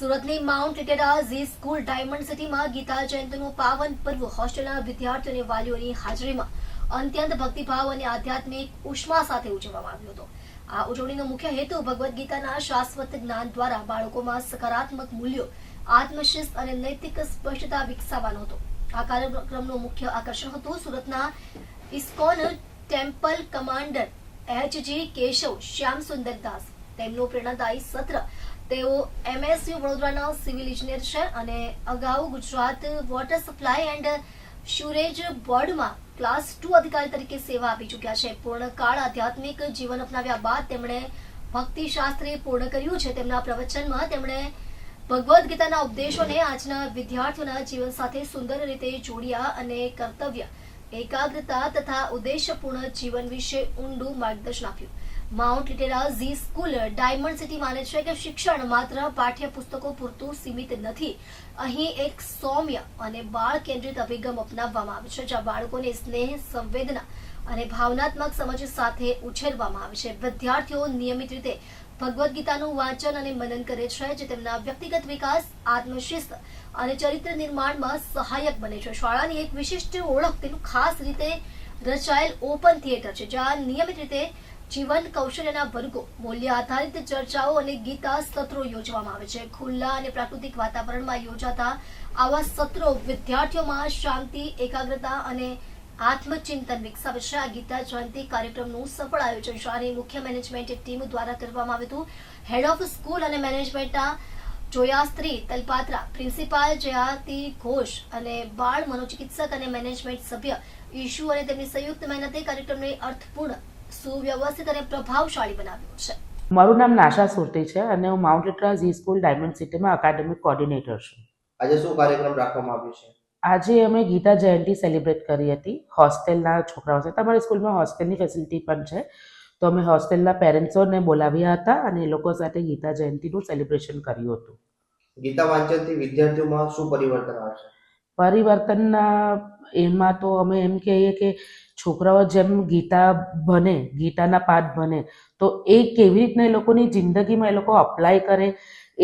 સુરતની mount Litera Zee School diamond સિટીમાં ગીતા જયંતીનું પાવન પર્વ હોસ્ટેલના વિદ્યાર્થીઓ અને વાલીઓની હાજરીમાં અત્યંત ભક્તિભાવ અને આધ્યાત્મિક ઉષ્મા સાથે ઉજવવામાં આવ્યો હતો. આ ઉજવણીનો મુખ્ય હેતુ ભગવદ્ ગીતાના શાશ્વત જ્ઞાન દ્વારા બાળકોમાં સકારાત્મક મૂલ્યો, આત્મશિસ્ત અને નૈતિક સ્પષ્ટતા વિકસાવવાનો હતો. આ કાર્યક્રમનું મુખ્ય આકર્ષણ હતું સુરતના ISKCON temple commander H G. Keshav Shyamsundar Das. તેમનું પ્રેરણાદાયી સત્ર. તેઓ MSU વડોદરાના સિવિલ ઇજનેર છે અને અગાઉ ગુજરાત વોટર સપ્લાય એન્ડ સ્યુરેજ બોર્ડમાં ક્લાસ 2 અધિકારી તરીકે સેવા આપી ચૂક્યા છે. પૂર્ણકાળ આધ્યાત્મિક જીવન અપનાવ્યા બાદ તેમણે ભક્તિશાસ્ત્રી પૂર્ણ કર્યું છે. તેમના પ્રવચનમાં તેમણે ભગવદ્ ગીતાના ઉપદેશોને આજના વિદ્યાર્થીઓના જીવન સાથે સુંદર રીતે જોડ્યા અને કર્તવ્ય, એકાગ્રતા તથા ઉદ્દેશ્યપૂર્ણ જીવન વિશે ઊંડું માર્ગદર્શન આપ્યું. Mount Litera Zee School Diamond City માને છે કે શિક્ષણ માત્ર પાઠ્યપુસ્તકો પૂરતું સીમિત નથી. અહીં એક સૌમ્ય અને બાળ કેન્દ્રિત અભિગમ અપનાવવામાં આવે છે, જ્યાં બાળકોને સ્નેહ, સંવેદના અને ભાવનાત્મક સમજ સાથે ઉછેરવામાં આવે છે. વિદ્યાર્થીઓ નિયમિત રીતે ભગવદ્ ગીતાનું વાંચન અને મનન કરે છે, જે તેમના વ્યક્તિગત વિકાસ, આત્મશિસ્ત અને ચરિત્ર નિર્માણમાં સહાયક બને છે. શાળાની એક વિશિષ્ટ ઓળખ તેનું ખાસ રીતે રચાયેલ ઓપન થિયેટર છે, જ્યાં નિયમિત રીતે જીવન કૌશલ્યના વર્ગો, મૂલ્ય આધારિત ચર્ચાઓ અને ગીતા સત્રો યોજવામાં આવે છે. ખુલ્લા અને પ્રાકૃતિક વાતાવરણમાં યોજાતા આવા સત્રો વિદ્યાર્થીઓમાં શાંતિ, એકાગ્રતા અને આત્મચિંતન વિકસાવે છે. આ ગીતા જયંતિ કાર્યક્રમનું સફળ આયોજન શાળાની મુખ્ય મેનેજમેન્ટ ટીમ દ્વારા કરવામાં આવ્યું હતું. હેડ ઓફ સ્કૂલ અને મેનેજમેન્ટના જોયાસ્ત્રી તલપાત્રા, પ્રિન્સિપાલ જયાતિ ઘોષ અને બાળ મનોચિકિત્સક અને મેનેજમેન્ટ સભ્ય ઈશુ અને તેમની સંયુક્ત મહેનતે કાર્યક્રમને અર્થપૂર્ણ, સુવ્યવસ્થિત અને પ્રભાવશાળી બનાવ્યો છે. મારું નામ નાશા સુરતી છે અને હું mount Litera Zee School diamond સિટીમાં એકેડેમિક કોર્ડિનેટર છું. આજે શું કાર્યક્રમ રાખવામાં આવ્યો છે? આજે અમે ગીતા જયંતિ સેલિબ્રેટ કરી હતી હોસ્ટેલના છોકરાઓ સાથે. તમારી સ્કૂલમાં હોસ્ટેલની ફેસિલિટી પણ છે, તો અમે હોસ્ટેલના પેરેન્ટ્સોને બોલાવ્યા હતા અને એ લોકો સાથે ગીતા જયંતિનું સેલિબ્રેશન કર્યું હતું. ગીતા વાંચનથી વિદ્યાર્થીઓમાં શું પરિવર્તન આવશે? પરિવર્તનના એમાં તો અમે એમ કહીએ કે છોકરાઓ જેમ ગીતા ભણે, ગીતાના પાઠ ભણે, તો એ કેવી રીતના એ લોકોની જિંદગીમાં એ લોકો અપ્લાય કરે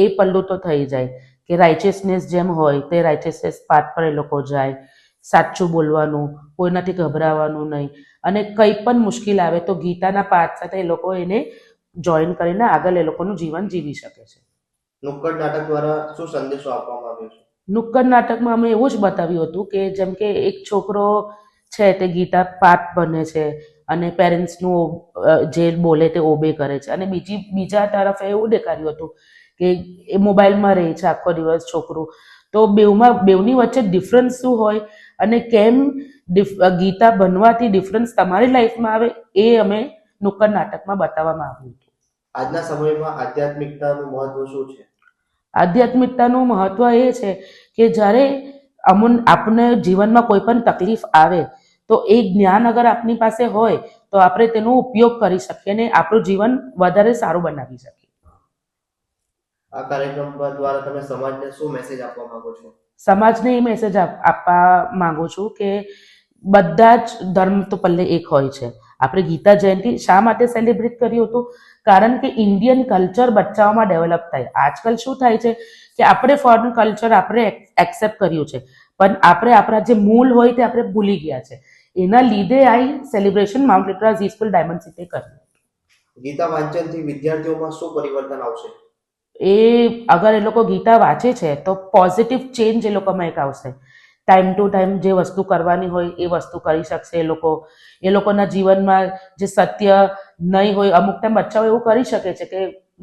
એ પલ્લું તો થઈ જાય કે રાઇચિયસનેસ જેમ હોય તે રાઇચિયસનેસ પાઠ પર એ લોકો જાય, સાચું બોલવાનું, કોઈનાથી ગભરાવાનું નહીં, અને કંઈ પણ મુશ્કેલ આવે તો ગીતાના પાઠ સાથે એ લોકો એને જોઈન કરીને આગળ એ લોકોનું જીવન જીવી શકે છે. નુક્કડ નાટક દ્વારા શું સંદેશો આપવામાં આવ્યો છે? નુક્કડ નાટકમાં અમે એવું જ બતાવ્યું હતું કે જેમ કે એક છોકરો છે તે ગીતા પાઠ બને છે અને પેરેન્ટ્સનું જે બોલે તે ઓબે કરે છે, અને બીજા તરફ એવું દેખાડ્યું હતું કે એ મોબાઈલમાં રહે છે આખો દિવસ છોકરું. તો બેવની વચ્ચે ડિફરન્સ શું હોય અને કેમ ગીતા બનવાથી ડિફરન્સ તમારી લાઈફમાં આવે એ અમે નુક્કડ નાટકમાં બતાવવામાં આવ્યું હતું. આજના સમયમાં આધ્યાત્મિકતાનું મહત્વ શું છે? આધ્યાત્મિકતાનું મહત્વ એ છે કે જ્યારે આપણને જીવનમાં કોઈ પણ તકલીફ આવે તો એ જ્ઞાન અગર આપણી પાસે હોય તો આપણે તેનો ઉપયોગ કરી શકીએ અને આપણું જીવન વધારે સારું બનાવી શકીએ. આ કાર્યક્રમ દ્વારા તમે સમાજને શું મેસેજ આપવા માંગો છો? સમાજને એ મેસેજ આપવા માંગુ છું કે બધા જ ધર્મ તો પલ્લે એક હોય છે. આપણે ગીતા જયંતિ શા માટે સેલિબ્રેટ કર્યું હતું? કારણ કે ઇન્ડિયન કલ્ચર બચ્ચાઓમાં ડેવલપ થાય. આજકાલ શું થાય છે કે આપણે ફોરેન કલ્ચર આપણે એક્સેપ્ટ કર્યું છે, પણ આપણે આપણા જે મૂળ હોય તે આપણે ભૂલી ગયા છે. એના લીધે આ celebration Mount Litera Zee School Diamond City કર્યું. ગીતા વાંચનથી વિદ્યાર્થીઓમાં શું પરિવર્તન આવશે? અગર એ લોકો ગીતા વાંચે છે તો પોઝિટિવ ચેન્જ એ લોકોમાં એક આવશે. ટાઈમ ટુ ટાઈમ જે વસ્તુ કરવાની હોય એ વસ્તુ કરી શકશે એ લોકોના જીવનમાં જે સત્ય નહીં હોય, અમુક ટાઈમ બચ્ચાઓ એવું કરી શકે છે કે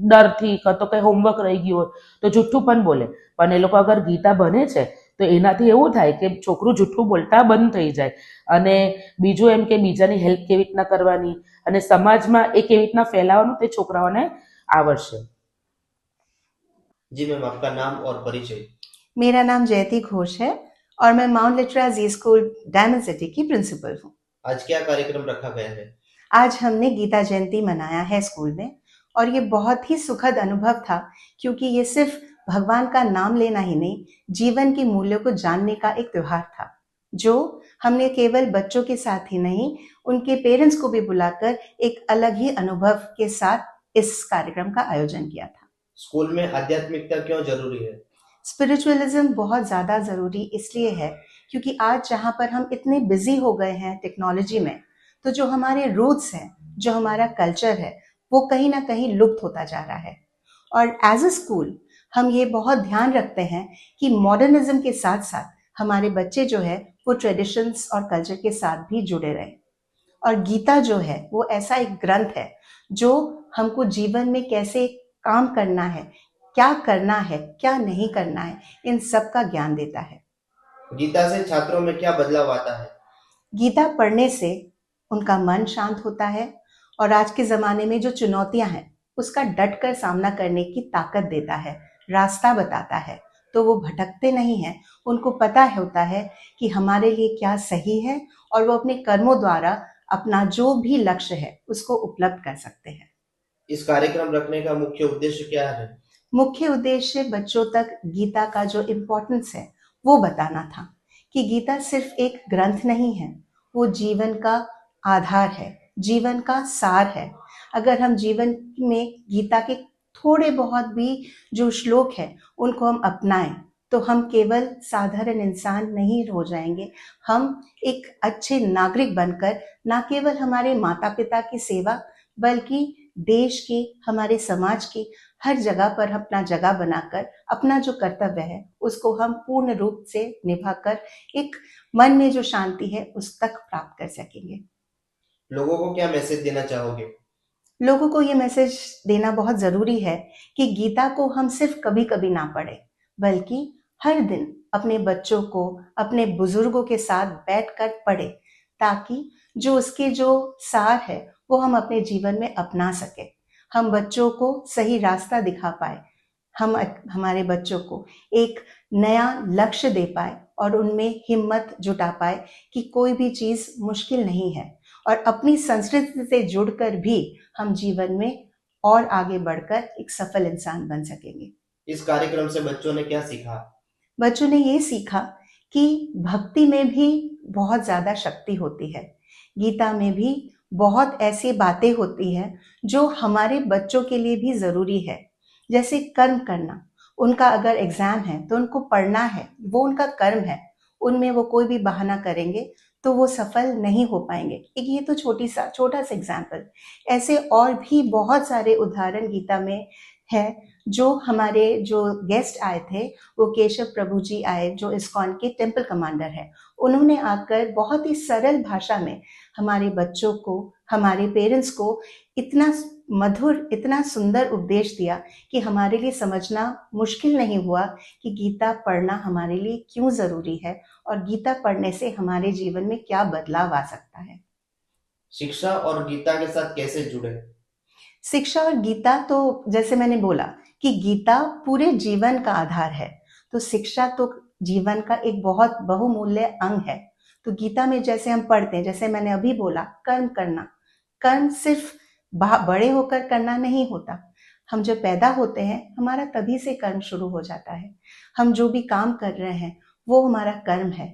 ડરથી તો કંઈ હોમવર્ક રહી ગયું હોય તો જૂઠું પણ બોલે, પણ એ લોકો અગર ગીતા ભણે છે તો એનાથી એવું થાય કે છોકરું જૂઠું બોલતા બંધ થઈ જાય. અને બીજું એમ કે બીજાની હેલ્પ કેવી રીતના કરવાની અને સમાજમાં એ કેવી રીતના ફેલાવવાનું તે છોકરાઓને આવડશે. जी मैम, आपका नाम और परिचय? मेरा नाम जयति घोष है और मैं माउंट लिटेरा ज़ी स्कूल डायमंड सिटी की प्रिंसिपल हूँ. आज क्या कार्यक्रम रखा गया है? आज हमने गीता जयंती मनाया है स्कूल में और ये बहुत ही सुखद अनुभव था, क्योंकि ये सिर्फ भगवान का नाम लेना ही नहीं, जीवन के मूल्यों को जानने का एक त्योहार था, जो हमने केवल बच्चों के साथ ही नहीं, उनके पेरेंट्स को भी बुलाकर एक अलग ही अनुभव के साथ इस कार्यक्रम का आयोजन किया था. स्कूल में आध्यात्मिकता क्यों जरूरी है? स्पिरिचुअलिज्म बहुत ज़्यादा ज़रूरी इसलिए है क्योंकि आज जहाँ पर हम इतने बिजी हो गए हैं टेक्नोलॉजी में, तो जो हमारे रूट्स हैं, जो हमारा कल्चर है, वो कहीं ना कहीं लुप्त होता जा रहा है। और एज अ स्कूल हम ये बहुत ध्यान रखते हैं कि मॉडर्निज्म के साथ साथ हमारे बच्चे जो है वो ट्रेडिशंस और कल्चर के साथ भी जुड़े रहें। और गीता जो है वो ऐसा एक ग्रंथ है जो हमको जीवन में कैसे काम करना है, क्या नहीं करना है, इन सब का ज्ञान देता है। गीता से छात्रों में क्या बदलाव आता है? गीता पढ़ने से उनका मन शांत होता है और आज के ज़माने में जो चुनौतियां हैं उसका डट कर सामना करने की ताकत देता है, रास्ता बताता है। तो वो भटकते नहीं हैं, उनको पता होता है कि हमारे लिए क्या सही है और वो अपने कर्मों द्वारा अपना जो भी लक्ष्य है उसको उपलब्ध कर सकते हैं। इस कार्यक्रम रखने का मुख्य उद्देश्य क्या है? मुख्य उद्देश्य बच्चों तक गीता का जो इम्पोर्टेंस है वो बताना था कि गीता सिर्फ एक ग्रंथ नहीं है, वो जीवन का आधार है, जीवन का सार है। अगर हम जीवन में गीता के थोड़े बहुत भी जो श्लोक हैं उनको हम अपनाएं तो हम केवल साधारण इंसान नहीं हो जाएंगे, हम एक अच्छे नागरिक बनकर न केवल हमारे माता पिता की सेवा बल्कि देश की, हमारे समाज की हर जगह पर अपना जगह बनाकर अपना जो कर्तव्य है उसको हम पूर्ण रूप से निभाकर एक मन में जो शांति है उस तक प्राप्त कर सकेंगे। लोगों को क्या मैसेज देना चाहोगे? लोगों को ये मैसेज देना बहुत ज़रूरी है कि गीता को हम सिर्फ कभी कभी ना पढ़ें, बल्कि हर दिन अपने बच्चों को, अपने बुजुर्गों के साथ बैठकर पढ़ें, ताकि जो उसके जो सार है वो हम अपने जीवन में अपना सकें, हम बच्चों को सही रास्ता दिखा पाए, हम हमारे बच्चों को एक नया लक्ष्य दे पाए और उनमें हिम्मत जुटा पाए कि कोई भी चीज़ मुश्किल नहीं है और अपनी संस्कृति से जुड़कर भी हम जीवन में और आगे बढ़कर एक सफल इंसान बन सकेंगे। इस कार्यक्रम से बच्चों ने क्या सीखा? बच्चों ने ये सीखा कि भक्ति में भी बहुत ज़्यादा शक्ति होती है, गीता में भी बहुत ऐसी बातें होती हैं जो हमारे बच्चों के लिए भी ज़रूरी है। जैसे कर्म करना, उनका अगर एग्ज़ाम है तो उनको पढ़ना है, वो उनका कर्म है, उनमें वो कोई भी बहाना करेंगे तो वो सफल नहीं हो पाएंगे। एक ये तो छोटा सा एग्जाम्पल, ऐसे और भी बहुत सारे उदाहरण गीता में है। जो हमारे जो गेस्ट आए थे वो केशव प्रभु जी आए, जो इस्कॉन के टेम्पल कमांडर है, उन्होंने आकर बहुत ही सरल भाषा में हमारे बच्चों को, हमारे पेरेंट्स को इतना मधुर, इतना सुंदर उपदेश दिया कि हमारे लिए समझना मुश्किल नहीं हुआ कि गीता पढ़ना हमारे लिए क्यों ज़रूरी है और गीता पढ़ने से हमारे जीवन में क्या बदलाव आ सकता है। शिक्षा और गीता के साथ कैसे जुड़े? शिक्षा और गीता तो जैसे मैंने बोला कि गीता पूरे जीवन का आधार है, तो शिक्षा तो जीवन का एक बहुत बहुमूल्य अंग है। तो गीता में जैसे हम पढ़ते हैं, जैसे मैंने अभी बोला, कर्म करना, कर्म सिर्फ बड़े होकर करना नहीं होता। हम जब पैदा होते हैं हमारा तभी से कर्म शुरू हो जाता है, हम जो भी काम कर रहे हैं वो हमारा कर्म है।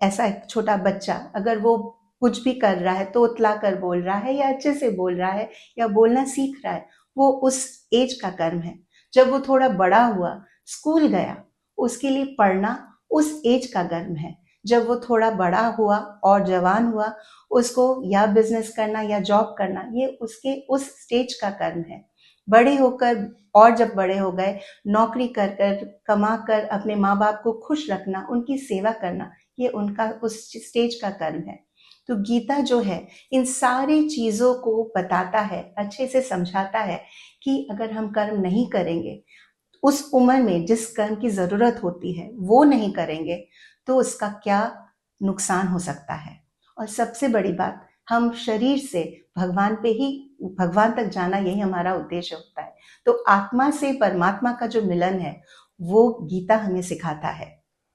ऐसा एक छोटा बच्चा अगर वो कुछ भी कर रहा है तो उतला कर बोल रहा है या अच्छे से बोल रहा है या बोलना सीख रहा है, वो उस एज का कर्म है। जब वो थोड़ा बड़ा हुआ, स्कूल गया, उसके लिए पढ़ना उस एज का कर्म है। जब वो थोड़ा बड़ा हुआ और जवान हुआ, उसको या बिजनेस करना या जॉब करना, ये उसके उस स्टेज का कर्म है। बड़े होकर और जब बड़े हो गए, नौकरी कर कर कमा कर अपने माँ बाप को खुश रखना, उनकी सेवा करना, ये उनका उस स्टेज का कर्म है। तो गीता जो है इन सारी चीज़ों को बताता है, अच्छे से समझाता है कि अगर हम कर्म नहीं करेंगे, उस उम्र में जिस कर्म की ज़रूरत होती है वो नहीं करेंगे तो उसका क्या नुकसान हो सकता है। और सबसे बड़ी बात, हम शरीर से भगवान तक जाना, यही हमारा उद्देश्य होता है। तो आत्मा से परमात्मा का जो मिलन है वो गीता हमें सिखाता है।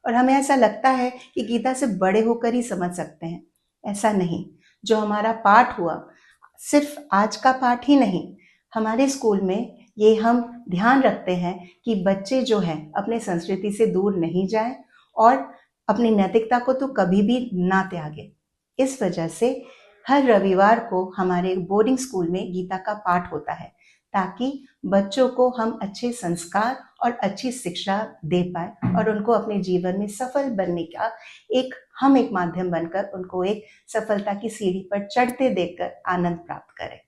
और हमें ऐसा लगता है कि गीता से बड़े होकर ही समझ सकते हैं, ऐसा नहीं। जो हमारा पाठ हुआ, सिर्फ आज का पाठ ही नहीं, हमारे स्कूल में ये हम ध्यान रखते हैं कि बच्चे जो हैं अपने संस्कृति से दूर नहीं जाएं और अपनी नैतिकता को तो कभी भी ना त्यागे। इस वजह से हर रविवार को हमारे बोर्डिंग स्कूल में गीता का पाठ होता है, ताकि बच्चों को हम अच्छे संस्कार और अच्छी शिक्षा दे पाए और उनको अपने जीवन में सफल बनने का एक माध्यम बनकर उनको एक सफलता की सीढ़ी पर चढ़ते देखकर आनंद प्राप्त करें।